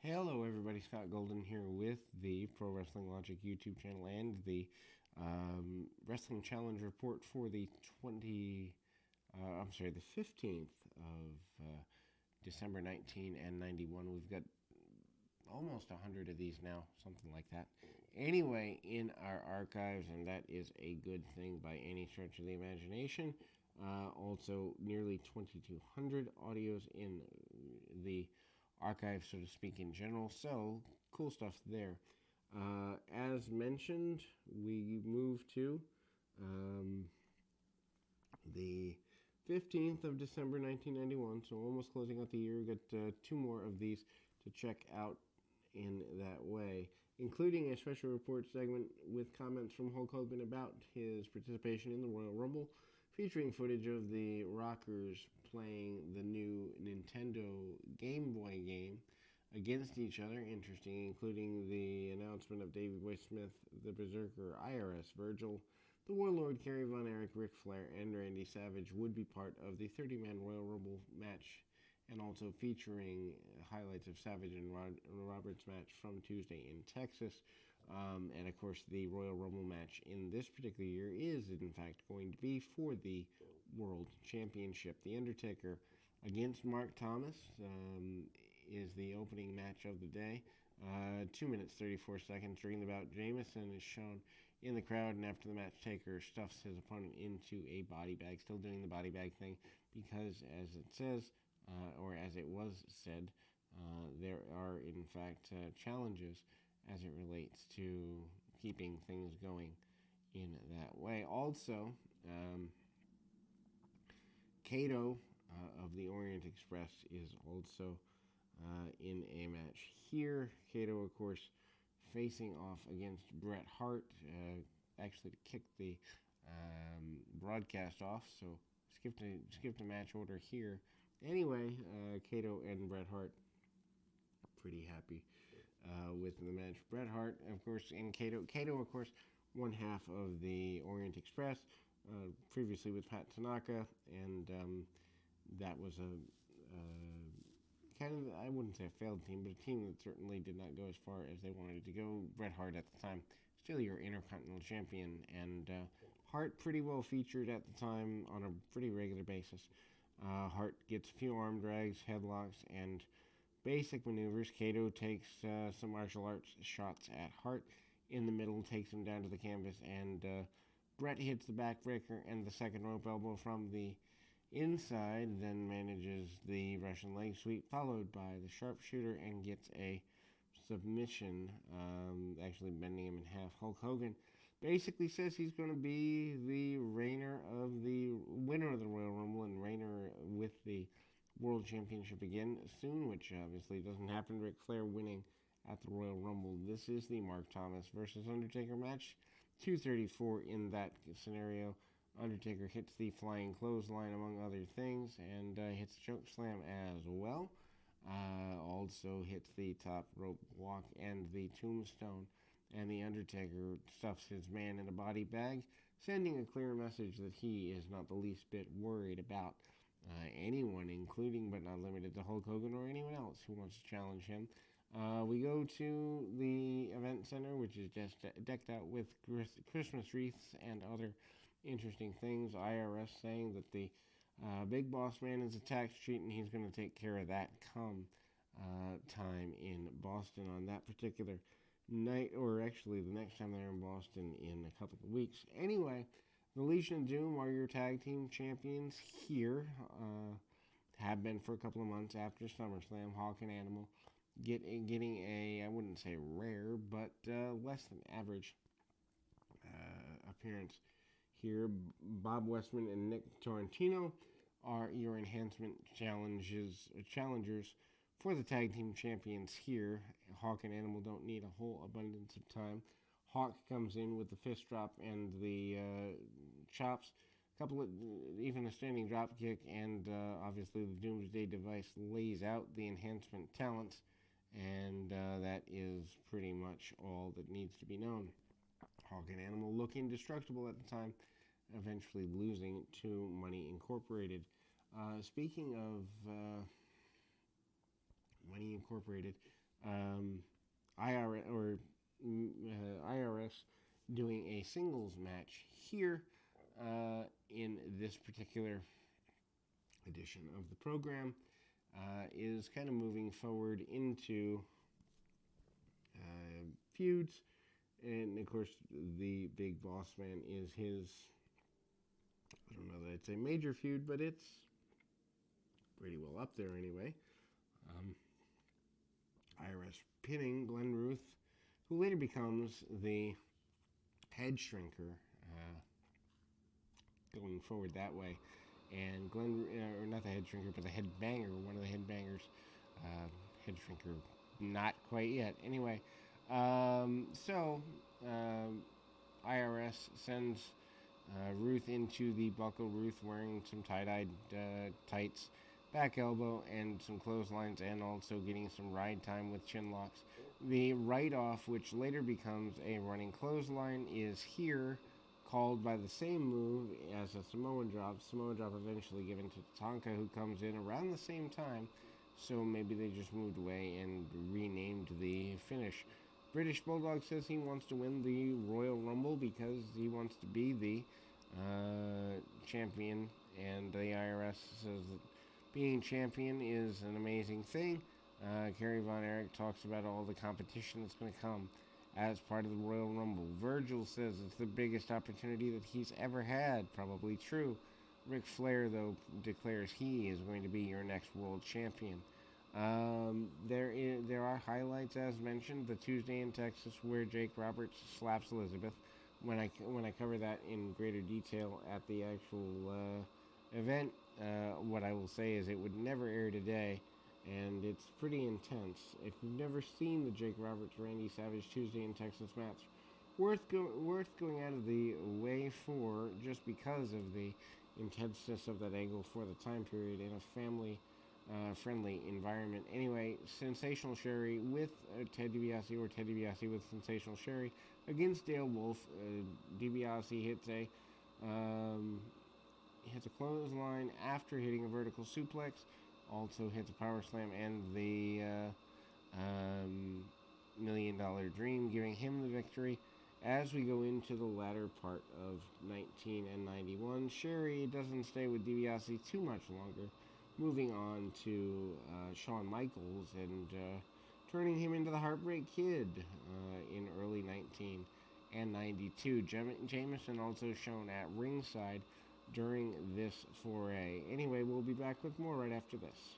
Hello, everybody. Scott Golden here with the Pro Wrestling Logic YouTube channel and the Wrestling Challenge report for the 15th of December 19 and 91. We've got almost 100 of these now, something like that. Anyway, in our archives, and that is a good thing by any stretch of the imagination. Also, nearly 2,200 audios in the archive, so to speak, in general. So, cool stuff there. As mentioned, we move to the 15th of December 1991, so almost closing out the year. We've got two more of these to check out in that way, including a special report segment with comments from Hulk Hogan about his participation in the Royal Rumble, featuring footage of the Rockers playing the new Nintendo Game Boy game against each other. Interesting, including the announcement of Davey Boy Smith, the Berserker IRS Virgil, the Warlord Kerry Von Erich, Ric Flair, and Randy Savage would be part of the 30-man Royal Rumble match, and also featuring highlights of Savage and Roberts' match from Tuesday in Texas. And of course, the Royal Rumble match in this particular year is, in fact, going to be for the World Championship. The Undertaker against Mark Thomas is the opening match of the day. 2 minutes, 34 seconds. During the bout, Jameson is shown in the crowd, and after the match, Taker stuffs his opponent into a body bag, still doing the body bag thing, because, as it says, or as it was said, there are, in fact, challenges as it relates to keeping things going in that way. Also, Kato of the Orient Express is also in a match here. Kato, of course, facing off against Bret Hart, actually to kick the broadcast off, so skipped a match order here. Anyway, Kato and Bret Hart are pretty happy with the match. Bret Hart, of course, and Kato, of course, one half of the Orient Express, previously with Pat Tanaka, and that was a kind of, I wouldn't say a failed team, but a team that certainly did not go as far as they wanted to go. Bret Hart at the time, still your Intercontinental Champion, and Hart pretty well featured at the time on a pretty regular basis. Hart gets a few arm drags, headlocks, and basic maneuvers. Kato takes some martial arts shots at Hart in the middle, takes him down to the canvas, and Bret hits the backbreaker and the second rope elbow from the inside, then manages the Russian leg sweep, followed by the sharpshooter, and gets a submission, actually bending him in half. Hulk Hogan basically says he's going to be the winner of the Royal Rumble and reigner with the World Championship again soon, which obviously doesn't happen. Ric Flair winning at the Royal Rumble. This is the Mark Thomas versus Undertaker match. 234 in that scenario. Undertaker hits the flying clothesline, among other things, and hits the choke slam as well. Also hits the top rope walk and the tombstone, and the Undertaker stuffs his man in a body bag, sending a clear message that he is not the least bit worried about anyone, including but not limited to Hulk Hogan or anyone else who wants to challenge him. We go to the event center, which is just decked out with Christmas wreaths and other interesting things. IRS saying that the big boss man is a tax cheat, and he's going to take care of that come time in Boston on that particular night, or actually the next time they're in Boston in a couple of weeks. Anyway, the Legion of Doom are your tag team champions here, have been for a couple of months after SummerSlam. Hawk and Animal getting a, I wouldn't say rare, but less than average appearance here. Bob Westman and Nick Torrentino are your enhancement challengers for the tag team champions here. Hawk and Animal don't need a whole abundance of time. Hawk comes in with the fist drop and the chops, even a standing drop kick, and obviously the Doomsday Device lays out the enhancement talents, and that is pretty much all that needs to be known. Hawk and Animal look indestructible at the time, eventually losing to Money Incorporated. Speaking of Money Incorporated, IRS doing a singles match here in this particular edition of the program is kind of moving forward into feuds. And of course, the Big Boss Man is his, I don't know that it's a major feud, but it's pretty well up there anyway. IRS pinning Glenn Ruth, who later becomes the head shrinker, going forward that way. And Glenn, or not the head shrinker, but the head banger, one of the head bangers, head shrinker, not quite yet. Anyway, IRS sends Ruth into the buckle. Ruth wearing some tie-dyed tights, back elbow, and some clotheslines, and also getting some ride time with chin locks. The write-off, which later becomes a running clothesline, is here, called by the same move as a Samoan drop. Samoan drop eventually given to Tonka, who comes in around the same time. So maybe they just moved away and renamed the finish. British Bulldog says he wants to win the Royal Rumble because he wants to be the champion, and the IRS says that being champion is an amazing thing. Kerry Von Erich talks about all the competition that's going to come as part of the Royal Rumble. Virgil says it's the biggest opportunity that he's ever had. Probably true. Ric Flair, though, declares he is going to be your next world champion. There are highlights, as mentioned, the Tuesday in Texas where Jake Roberts slaps Elizabeth. When I cover that in greater detail at the actual event, what I will say is it would never air today, and it's pretty intense. If you've never seen the Jake Roberts Randy Savage Tuesday in Texas match, worth going out of the way for, just because of the intenseness of that angle for the time period in a family friendly environment. Anyway, Sensational Sherry with Ted DiBiase, or Ted DiBiase with Sensational Sherry against Dale Wolf. DiBiase hits a clothesline after hitting a vertical suplex. Also hits a power slam and the $1 Million Dream, giving him the victory. As we go into the latter part of 19 and 91, Sherry doesn't stay with DiBiase too much longer, moving on to Shawn Michaels and turning him into the Heartbreak Kid in early 19 and 92. Jameson also shown at ringside during this foray. Anyway, we'll be back with more right after this.